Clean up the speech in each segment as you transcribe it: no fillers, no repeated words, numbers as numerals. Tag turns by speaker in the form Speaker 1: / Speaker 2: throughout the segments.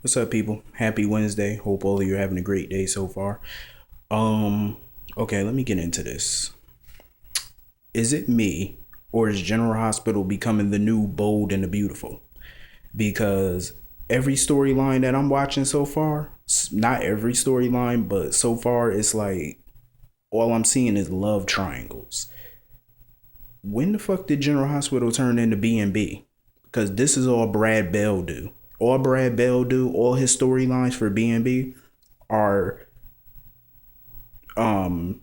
Speaker 1: What's up, people? Happy Wednesday. Hope all of you are having a great day so far. Um, okay, let me get into this. Is it me, or is General Hospital becoming the new Bold and the Beautiful? Because every storyline that I'm watching so far, not every storyline, but so far, it's like all I'm seeing is love triangles. When the fuck did General Hospital turn into B&B? Because this is all Brad Bell do. All Brad Bell do, all his storylines for B&B are um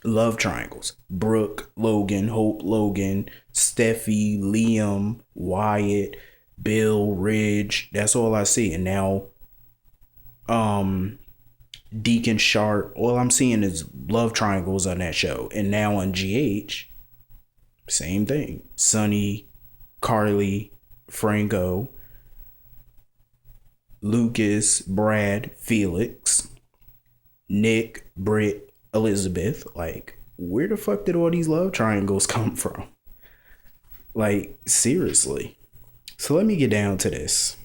Speaker 1: love triangles. Brooke, Logan, Hope, Logan, Steffi, Liam, Wyatt, Bill, Ridge. That's all I see. And now um Deacon Sharp. All I'm seeing is love triangles on that show. And now on GH, same thing. Sonny, Carly, Franco, Lucas, Brad, Felix, Nick, Britt, Elizabeth. Like, where the fuck did all these love triangles come from? Like, seriously. So let me get down to this.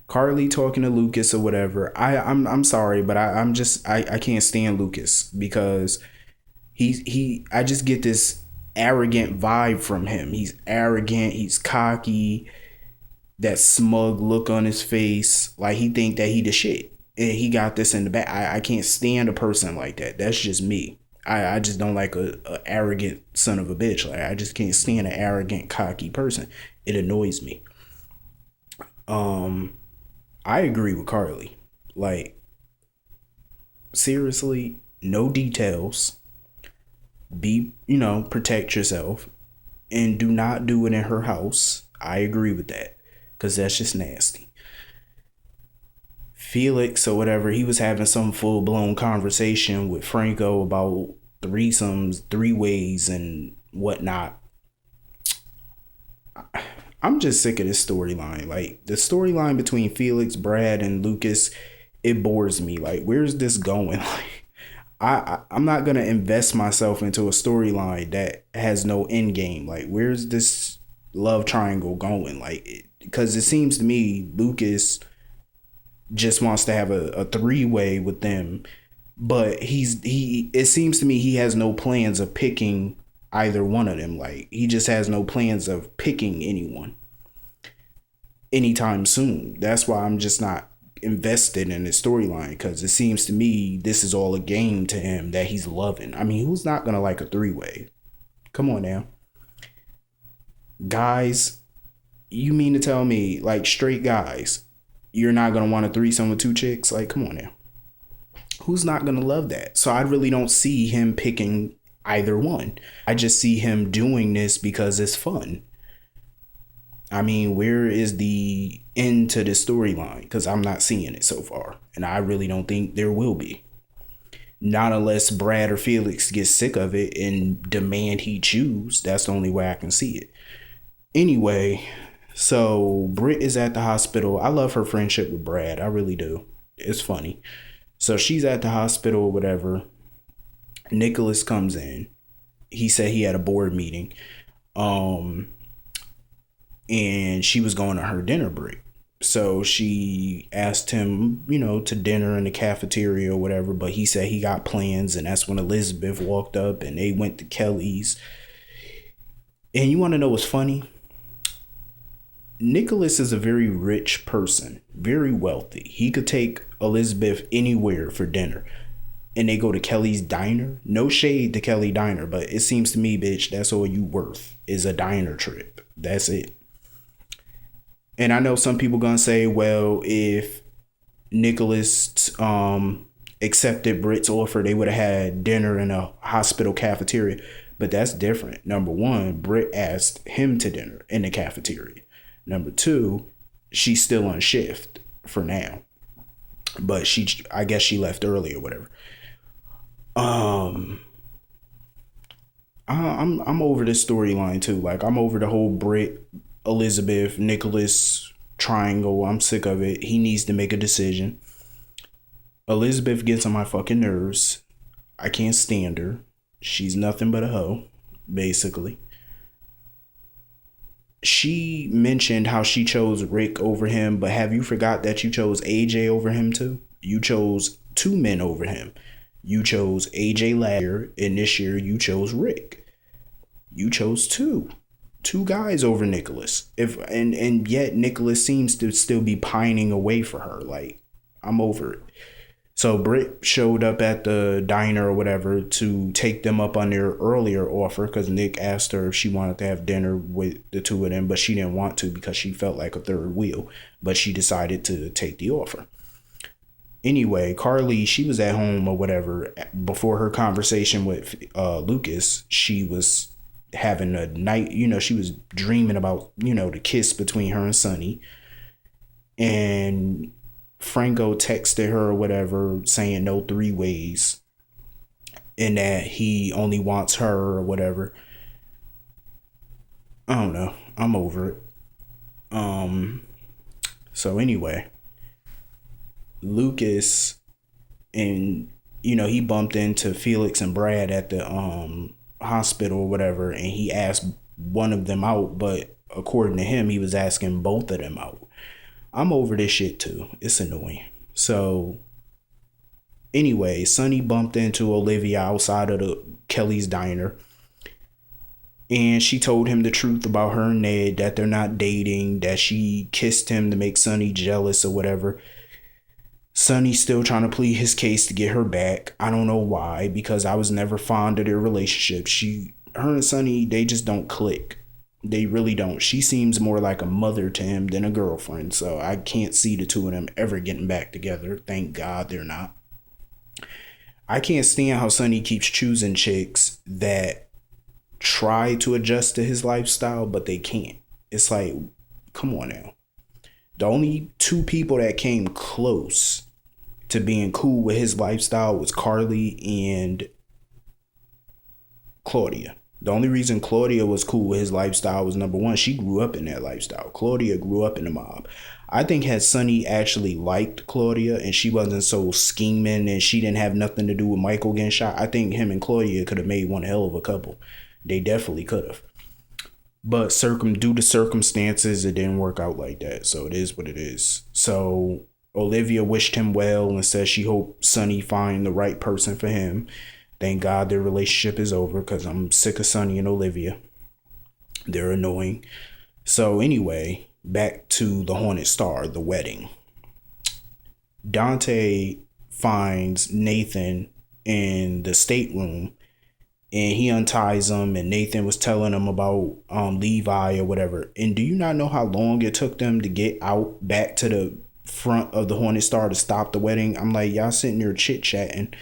Speaker 1: Carly talking to Lucas or whatever. I'm sorry, but I can't stand Lucas because I just get this arrogant vibe from him. He's arrogant, he's cocky, that smug look on his face, like he think that he the shit. And he got this in the back. I can't stand a person like that. That's just me. I just don't like a arrogant son of a bitch. Like I just can't stand an arrogant, cocky person. It annoys me. Um, I agree with Carly. Like seriously, no details. Be protect yourself and do not do it in her house. I agree with that because that's just nasty. Felix or whatever, he was having some full blown conversation with Franco about threesomes, three ways, and whatnot. I'm just sick of this storyline. Like the storyline between Felix, Brad, and Lucas, it bores me. Like, where's this going? I'm not gonna invest myself into a storyline that has no end game. Like, where's this love triangle going? Like, because it seems to me Lucas just wants to have a three way with them, but he it seems to me he has no plans of picking either one of them. Like he just has no plans of picking anyone anytime soon. That's why I'm just not invested in his storyline because it seems to me this is all a game to him that he's loving. I mean, who's not gonna like a three way? Come on now, guys. You mean to tell me, like, straight guys, you're not gonna want a threesome with two chicks? Like, come on now. Who's not gonna love that? So I really don't see him picking either one. I just see him doing this because it's fun. I mean, where is the end to the storyline? Because I'm not seeing it so far. And I really don't think there will be. Not unless Brad or Felix get sick of it and demand he choose. That's the only way I can see it. Anyway, so Britt is at the hospital. I love her friendship with Brad. I really do. It's funny. So she's at the hospital or whatever. Nicholas comes in. He said he had a board meeting. Um, and she was going to her dinner break. So she asked him, to dinner in the cafeteria or whatever, but he said he got plans, and that's when Elizabeth walked up and they went to Kelly's. And you want to know what's funny? Nicholas is a very rich person, very wealthy. He could take Elizabeth anywhere for dinner. And they go to Kelly's diner. No shade to Kelly Diner, but it seems to me, bitch, that's all you worth is a diner trip. That's it. And I know some people gonna say, well, if Nicholas accepted Britt's offer, they would have had dinner in a hospital cafeteria. But that's different. Number one, Britt asked him to dinner in the cafeteria. Number two, she's still on shift for now. But I guess she left early or whatever. Um, I'm over this storyline too. Like I'm over the whole Britt, Elizabeth, Nicholas triangle. I'm sick of it. He needs to make a decision. Elizabeth gets on my fucking nerves. I can't stand her. She's nothing but a hoe, basically. she mentioned how she chose Rick over him, but have you forgot that you chose AJ over him too? You chose two men over him. You chose AJ last year, and this year you chose Rick. You chose two guys over Nicholas. If and yet Nicholas seems to still be pining away for her. Like, I'm over it. So Britt showed up at the diner or whatever to take them up on their earlier offer because Nick asked her if she wanted to have dinner with the two of them, but she didn't want to because she felt like a third wheel. But she decided to take the offer. Anyway, Carly, she was at home or whatever. Before her conversation with Lucas, she was having a night, she was dreaming about, the kiss between her and Sonny. And Franco texted her or whatever saying no three ways and that he only wants her or whatever. I don't know. I'm over it. So anyway, Lucas and he bumped into Felix and Brad at the hospital or whatever, and he asked one of them out, but according to him, he was asking both of them out. I'm over this shit too. It's annoying. So anyway, Sonny bumped into Olivia outside of the Kelly's diner, and she told him the truth about her and Ned, that they're not dating, that she kissed him to make Sonny jealous or whatever. Sonny's still trying to plead his case to get her back. I don't know why, because I was never fond of their relationship. Her and Sonny, they just don't click. They really don't. She seems more like a mother to him than a girlfriend, so I can't see the two of them ever getting back together. Thank God they're not. I can't stand how Sonny keeps choosing chicks that try to adjust to his lifestyle, but they can't. It's like, come on now. The only two people that came close to being cool with his lifestyle was Carly and Claudia. The only reason Claudia was cool with his lifestyle was, number one, she grew up in that lifestyle. Claudia grew up in the mob. I think had Sonny actually liked Claudia and she wasn't so scheming and she didn't have nothing to do with Michael getting shot, I think him and Claudia could have made one hell of a couple. They definitely could have. But due to circumstances, it didn't work out like that. So it is what it is. So Olivia wished him well and said she hoped Sonny find the right person for him. Thank God their relationship is over because I'm sick of Sonny and Olivia. They're annoying. So anyway, back to the Haunted Star, the wedding. Dante finds Nathan in the stateroom and he unties him, and Nathan was telling him about Levi or whatever. And do you not know how long it took them to get out back to the front of the Haunted Star to stop the wedding? I'm like, y'all sitting there chit-chatting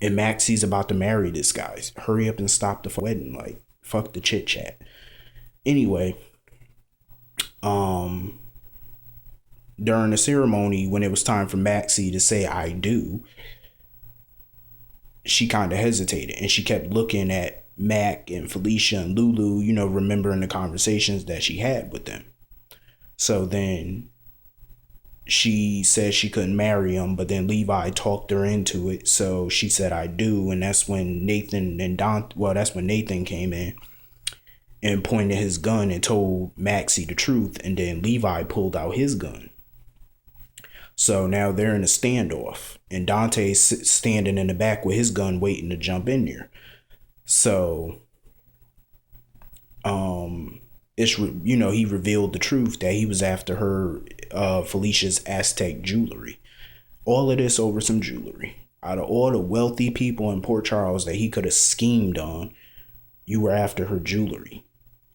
Speaker 1: and Maxie's about to marry this guy. Hurry up and stop the wedding. Like, fuck the chit-chat. Anyway, during the ceremony, when it was time for Maxie to say I do, she kind of hesitated and she kept looking at Mac and Felicia and Lulu, remembering the conversations that she had with them. So then she said she couldn't marry him, but then Levi talked her into it. So she said, I do. And that's when Nathan came in and pointed his gun and told Maxie the truth. And then Levi pulled out his gun. So now they're in a standoff and Dante's standing in the back with his gun waiting to jump in there. So, he revealed the truth that he was after her, Felicia's Aztec jewelry. All of this over some jewelry. Out of all the wealthy people in Port Charles that he could have schemed on, you were after her jewelry.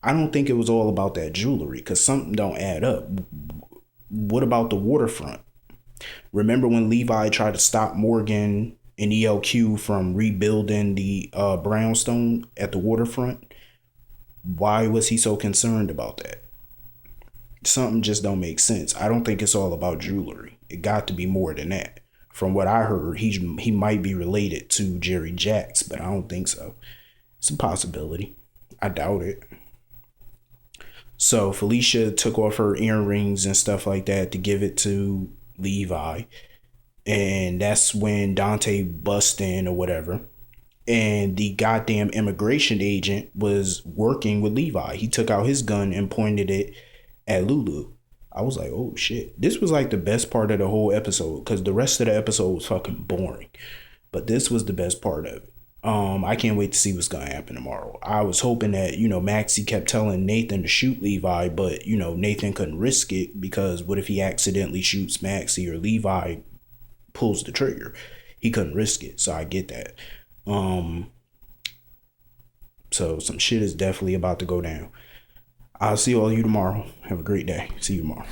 Speaker 1: I don't think it was all about that jewelry because something don't add up. What about the waterfront? Remember when Levi tried to stop Morgan and ELQ from rebuilding the brownstone at the waterfront? Why was he so concerned about that? Something just don't make sense. I don't think it's all about jewelry. It got to be more than that. From what I heard, he might be related to Jerry Jacks, but I don't think so. It's a possibility. I doubt it. So Felicia took off her earrings and stuff like that to give it to Levi, and that's when Dante bust in or whatever, and the goddamn immigration agent was working with Levi. He took out his gun and pointed it at Lulu. I was like, oh shit. This was like the best part of the whole episode because the rest of the episode was fucking boring. But this was the best part of it. I can't wait to see what's gonna happen tomorrow. I was hoping that, Maxie kept telling Nathan to shoot Levi, but Nathan couldn't risk it because what if he accidentally shoots Maxie or Levi pulls the trigger? He couldn't risk it, so I get that. So some shit is definitely about to go down. I'll see all of you tomorrow. Have a great day. See you tomorrow.